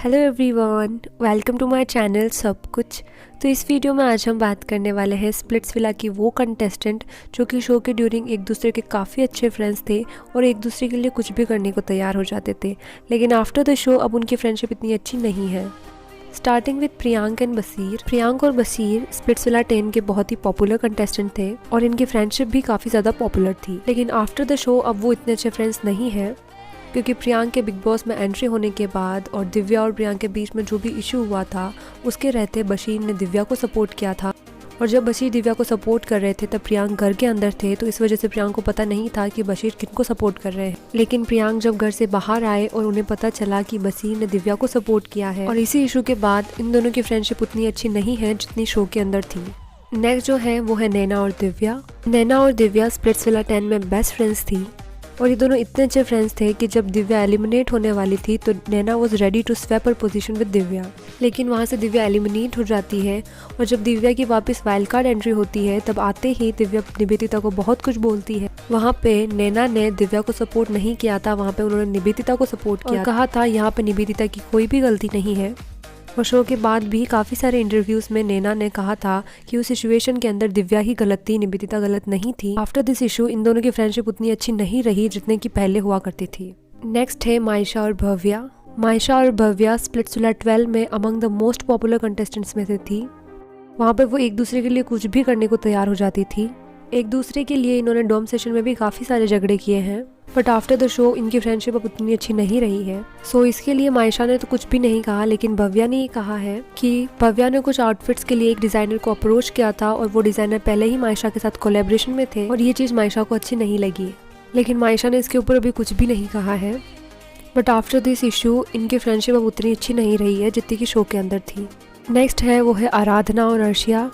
Hello everyone, welcome to my channel सब कुछ। तो इस वीडियो में आज हम बात करने वाले हैं स्प्लिट्सविला की वो कंटेस्टेंट जो कि शो के ड्यूरिंग एक दूसरे के काफ़ी अच्छे फ्रेंड्स थे और एक दूसरे के लिए कुछ भी करने को तैयार हो जाते थे, लेकिन आफ्टर द शो अब उनकी फ्रेंडशिप इतनी अच्छी नहीं है। स्टार्टिंग विद प्रियांक एंड बसीर। प्रियांक और बसीर स्प्लिट्सविला 10 के बहुत ही पॉपुलर कंटेस्टेंट थे और इनकी फ्रेंडशिप भी काफ़ी ज़्यादा पॉपुलर थी, लेकिन आफ्टर द शो अब वो इतने अच्छे फ्रेंड्स नहीं हैं क्योंकि प्रियांक के बिग बॉस में एंट्री होने के बाद और दिव्या और प्रियांक के बीच में जो भी इशू हुआ था उसके रहते बशीर ने दिव्या को सपोर्ट किया था, और जब बशीर दिव्या को सपोर्ट कर रहे थे तब प्रियांक घर के अंदर थे, तो इस वजह से प्रियांक को पता नहीं था कि बशीर किनको सपोर्ट कर रहे हैं। लेकिन प्रियांक जब घर से बाहर आए और उन्हें पता चला कि बशीर ने दिव्या को सपोर्ट किया है, और इसी इशू के बाद इन दोनों की फ्रेंडशिप उतनी अच्छी नहीं है जितनी शो के अंदर थी। नेक्स्ट जो है वो है नैना और दिव्या। नैना और दिव्या स्प्लिट्सविला 10 में बेस्ट फ्रेंड्स थी और ये दोनों इतने अच्छे फ्रेंड्स थे कि जब दिव्या एलिमिनेट होने वाली थी तो Naina was ready to swap her position with Divya, लेकिन वहाँ से दिव्या एलिमिनेट हो जाती है। और जब दिव्या की वापस वाइल्ड कार्ड एंट्री होती है तब आते ही दिव्या निवेदिता को बहुत कुछ बोलती है। वहाँ पे नैना ने दिव्या को सपोर्ट नहीं किया था, वहाँ पे उन्होंने निवेदिता को सपोर्ट किया और कहा था यहाँ पे निवेदिता की कोई भी गलती नहीं है। और शो के बाद भी काफ़ी सारे इंटरव्यूज़ में नैना ने कहा था कि उस सिचुएशन के अंदर दिव्या ही गलत थी, निवेदिता गलत नहीं थी। आफ्टर दिस इशू इन दोनों की फ्रेंडशिप उतनी अच्छी नहीं रही जितने की पहले हुआ करती थी। नेक्स्ट है मायशा और भव्या। मायशा और भव्या स्प्लिट्सविला 12 में among the most popular contestants में से थी। वहाँ पर वो एक दूसरे के लिए कुछ भी करने को तैयार हो जाती थी। एक दूसरे के लिए इन्होंने डोम सेशन में भी काफ़ी सारे झगड़े किए हैं, बट आफ्टर द शो इनकी फ्रेंडशिप अब उतनी अच्छी नहीं रही है। सो इसके लिए मायशा ने तो कुछ भी नहीं कहा, लेकिन भव्या ने ये कहा है कि भव्या ने कुछ आउटफिट्स के लिए एक डिज़ाइनर को अप्रोच किया था और वो डिज़ाइनर पहले ही मायशा के साथ कोलैबोरेशन में थे और ये चीज़ मायशा को अच्छी नहीं लगी, लेकिन मायशा ने इसके ऊपर अभी कुछ भी नहीं कहा है। बट आफ्टर दिस इशू इनकी फ्रेंडशिप अब उतनी अच्छी नहीं रही है जितनी कि शो के अंदर थी। नेक्स्ट है वो है आराधना और अर्शिया।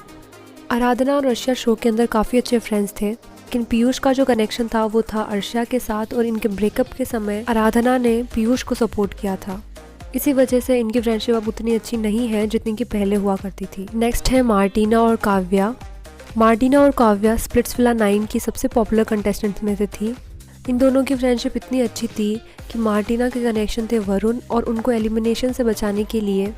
आराधना और अर्शिया शो के अंदर काफ़ी अच्छे फ्रेंड्स थे, लेकिन पीयूष का जो कनेक्शन था वो था अर्शिया के साथ और इनके ब्रेकअप के समय आराधना ने पीयूष को सपोर्ट किया था। इसी वजह से इनकी फ्रेंडशिप अब उतनी अच्छी नहीं है जितनी कि पहले हुआ करती थी। नेक्स्ट है मार्टिना और काव्या। मार्टिना और काव्या स्प्लिट्सविला 9 की सबसे पॉपुलर कंटेस्टेंट्स में से थी। इन दोनों की फ्रेंडशिप इतनी अच्छी थी कि मार्टिना के कनेक्शन थे वरुण और उनको एलिमिनेशन से बचाने के लिए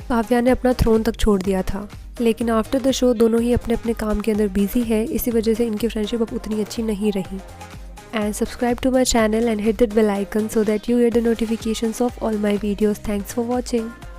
काव्या ने अपना थ्रोन तक छोड़ दिया था, लेकिन आफ्टर द शो दोनों ही अपने अपने काम के अंदर बिजी है, इसी वजह से इनकी फ्रेंडशिप अब उतनी अच्छी नहीं रही। And subscribe to my channel and hit that bell icon so that you get the notifications of all my videos. Thanks for watching.